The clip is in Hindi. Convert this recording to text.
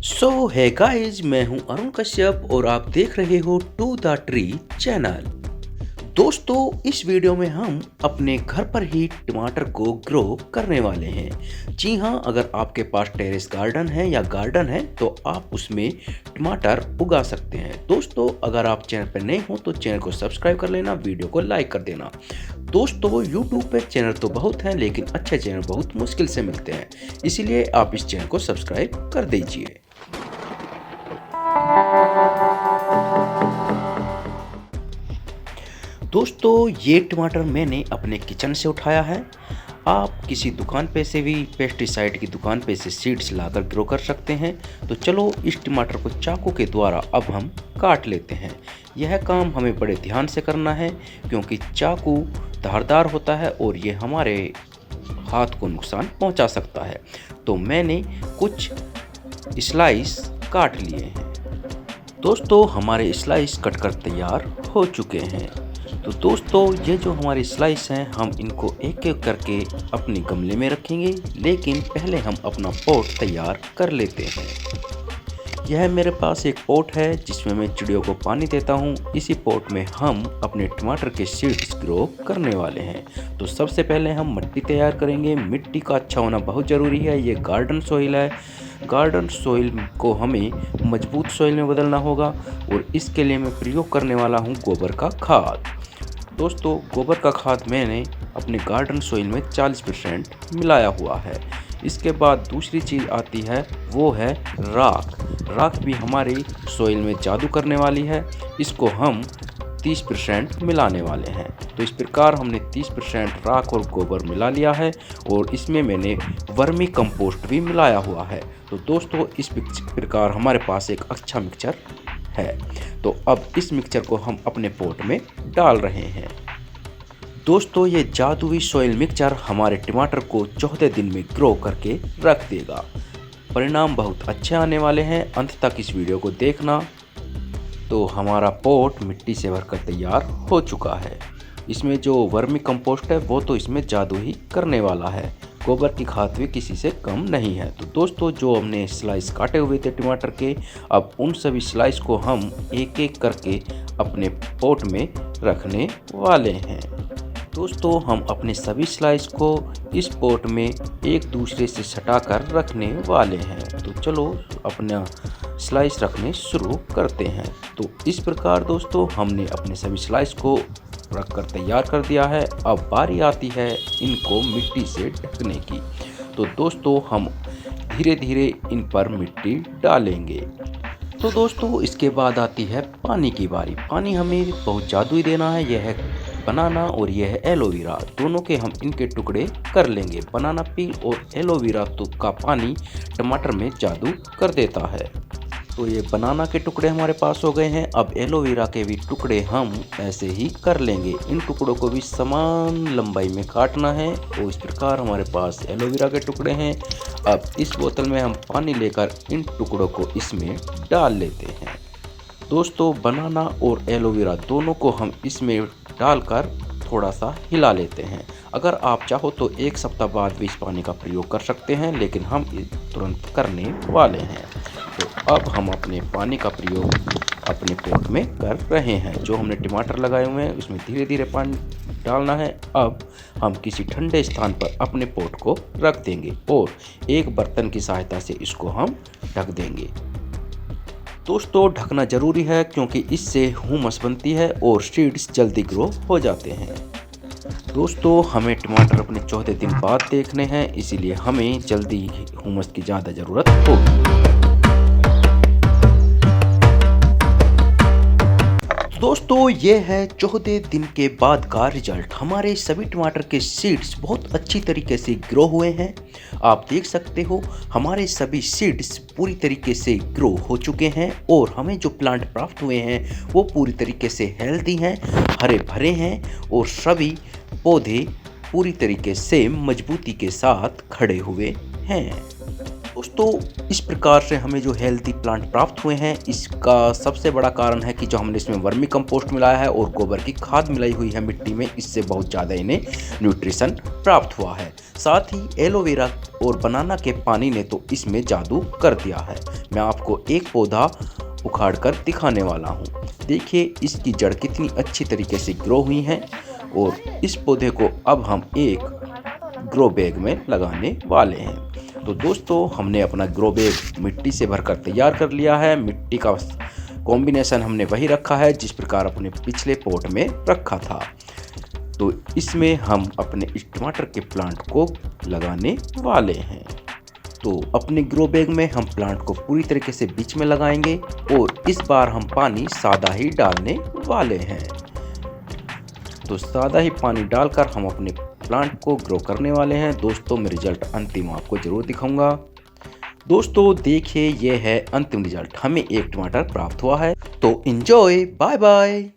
सो है गाइस, मैं हूं अरुण कश्यप और आप देख रहे हो टू द ट्री चैनल। दोस्तों, इस वीडियो में हम अपने घर पर ही टमाटर को ग्रो करने वाले हैं। जी हाँ, अगर आपके पास टेरेस गार्डन है या गार्डन है तो आप उसमें टमाटर उगा सकते हैं। दोस्तों, अगर आप चैनल पर नए हो तो चैनल को सब्सक्राइब कर लेना, वीडियो को लाइक कर देना। दोस्तों, यूट्यूब पे चैनल तो बहुत हैं लेकिन अच्छे चैनल बहुत मुश्किल से मिलते हैं, इसीलिए आप इस चैनल को सब्सक्राइब कर दीजिए। दोस्तों, ये टमाटर मैंने अपने किचन से उठाया है। आप किसी दुकान पे से भी, पेस्टिसाइड की दुकान पे से सीड्स लाकर ग्रो कर सकते हैं। तो चलो इस टमाटर को चाकू के द्वारा अब हम काट लेते हैं। यह काम हमें बड़े ध्यान से करना है क्योंकि चाकू धारदार होता है और ये हमारे हाथ को नुकसान पहुंचा सकता है। तो मैंने कुछ स्लाइस काट लिए हैं। दोस्तों, हमारे स्लाइस कटकर तैयार हो चुके हैं। तो दोस्तों, ये जो हमारी स्लाइस हैं, हम इनको एक एक करके अपने गमले में रखेंगे, लेकिन पहले हम अपना पॉट तैयार कर लेते हैं। यह मेरे पास एक पॉट है जिसमें मैं चिड़ियों को पानी देता हूँ। इसी पॉट में हम अपने टमाटर के सीड्स ग्रो करने वाले हैं। तो सबसे पहले हम मिट्टी तैयार करेंगे। मिट्टी का अच्छा होना बहुत ज़रूरी है। ये गार्डन सॉइल है। गार्डन सॉइल को हमें मजबूत सॉइल में बदलना होगा और इसके लिए मैं प्रयोग करने वाला हूँ गोबर का खाद। दोस्तों, गोबर का खाद मैंने अपने गार्डन सॉइल में 40% मिलाया हुआ है। इसके बाद दूसरी चीज़ आती है, वो है राख। राख भी हमारी सॉइल में जादू करने वाली है। इसको हम 30% मिलाने वाले हैं। तो इस प्रकार हमने 30% राख और गोबर मिला लिया है और इसमें मैंने वर्मी कंपोस्ट भी मिलाया हुआ है। तो दोस्तों, इस प्रकार हमारे पास एक अच्छा मिक्सचर है। तो अब इस मिक्सचर को हम अपने पॉट में डाल रहे हैं। दोस्तों, ये जादुई सॉइल मिक्सचर हमारे टमाटर को 14 दिन में ग्रो करके रख देगा। परिणाम बहुत अच्छे आने वाले हैं। अंत तक इस वीडियो को देखना। तो हमारा पॉट मिट्टी से भरकर तैयार हो चुका है। इसमें जो वर्मी कंपोस्ट है वो तो इसमें जादू ही करने वाला है। गोबर की खाद भी किसी से कम नहीं है। तो दोस्तों, जो हमने स्लाइस काटे हुए थे टमाटर के, अब उन सभी स्लाइस को हम एक एक करके अपने पॉट में रखने वाले हैं। दोस्तों, हम अपने सभी स्लाइस को इस पॉट में एक दूसरे से सटाकर रखने वाले हैं। तो चलो अपना स्लाइस रखने शुरू करते हैं। तो इस प्रकार दोस्तों, हमने अपने सभी स्लाइस को रखकर तैयार कर दिया है। अब बारी आती है इनको मिट्टी से ढकने की। तो दोस्तों, हम धीरे धीरे इन पर मिट्टी डालेंगे। तो दोस्तों, इसके बाद आती है पानी की बारी। पानी हमें बहुत जादुई देना है। यह है बनाना और यह है एलोवेरा। दोनों के हम इनके टुकड़े कर लेंगे। बनाना पील और एलोवेरा का पानी टमाटर में जादू कर देता है। तो ये बनाना के टुकड़े हमारे पास हो गए हैं। अब एलोवेरा के भी टुकड़े हम ऐसे ही कर लेंगे। इन टुकड़ों को भी समान लंबाई में काटना है और इस प्रकार हमारे पास एलोवेरा के टुकड़े हैं। अब इस बोतल में हम पानी लेकर इन टुकड़ों को इसमें डाल लेते हैं। दोस्तों, बनाना और एलोवेरा दोनों को हम इसमें डालकर थोड़ा सा हिला लेते हैं। अगर आप चाहो तो एक सप्ताह बाद भी इस पानी का प्रयोग कर सकते हैं, लेकिन हम तुरंत करने वाले हैं। तो अब हम अपने पानी का प्रयोग अपने पॉट में कर रहे हैं। जो हमने टमाटर लगाए हुए हैं उसमें धीरे धीरे पानी डालना है। अब हम किसी ठंडे स्थान पर अपने पॉट को रख देंगे और एक बर्तन की सहायता से इसको हम ढक देंगे। दोस्तों, ढकना जरूरी है क्योंकि इससे हुमस बनती है और सीड्स जल्दी ग्रो हो जाते हैं। दोस्तों, हमें टमाटर अपने 14 दिन बाद देखने हैं, इसीलिए हमें जल्दी हुमस की ज़्यादा ज़रूरत होगी। दोस्तों, ये है 14 दिन के बाद का रिजल्ट। हमारे सभी टमाटर के सीड्स बहुत अच्छी तरीके से ग्रो हुए हैं। आप देख सकते हो हमारे सभी सीड्स पूरी तरीके से ग्रो हो चुके हैं और हमें जो प्लांट प्राप्त हुए हैं वो पूरी तरीके से हेल्दी हैं, हरे भरे हैं और सभी पौधे पूरी तरीके से मजबूती के साथ खड़े हुए हैं। दोस्तों इस प्रकार से हमें जो हेल्दी प्लांट प्राप्त हुए हैं, इसका सबसे बड़ा कारण है कि जो हमने इसमें वर्मी कंपोस्ट मिलाया है और गोबर की खाद मिलाई हुई है मिट्टी में, इससे बहुत ज़्यादा इन्हें न्यूट्रिशन प्राप्त हुआ है। साथ ही एलोवेरा और बनाना के पानी ने तो इसमें जादू कर दिया है। मैं आपको एक पौधा उखाड़ कर दिखाने वाला हूँ। देखिए इसकी जड़ कितनी अच्छी तरीके से ग्रो हुई हैं और इस पौधे को अब हम एक ग्रो बैग में लगाने वाले हैं। तो दोस्तों हमने अपना ग्रो बैग मिट्टी से भरकर तैयार कर लिया है। मिट्टी का कॉम्बिनेशन हमने वही रखा है जिस प्रकार अपने पिछले पॉट में रखा था। तो इसमें हम अपने इस टमाटर के प्लांट को लगाने वाले हैं। तो अपने ग्रो बैग में हम प्लांट को पूरी तरीके से बीच में लगाएंगे और इस बार हम पानी सादा ही डालने वाले हैं। तो सादा ही पानी डालकर हम अपने प्लांट को ग्रो करने वाले हैं। दोस्तों मैं रिजल्ट अंतिम आपको ज़रूर दिखाऊंगा। दोस्तों देखिए ये है अंतिम रिजल्ट, हमें एक टमाटर प्राप्त हुआ है। तो एंजॉय, बाय बाय।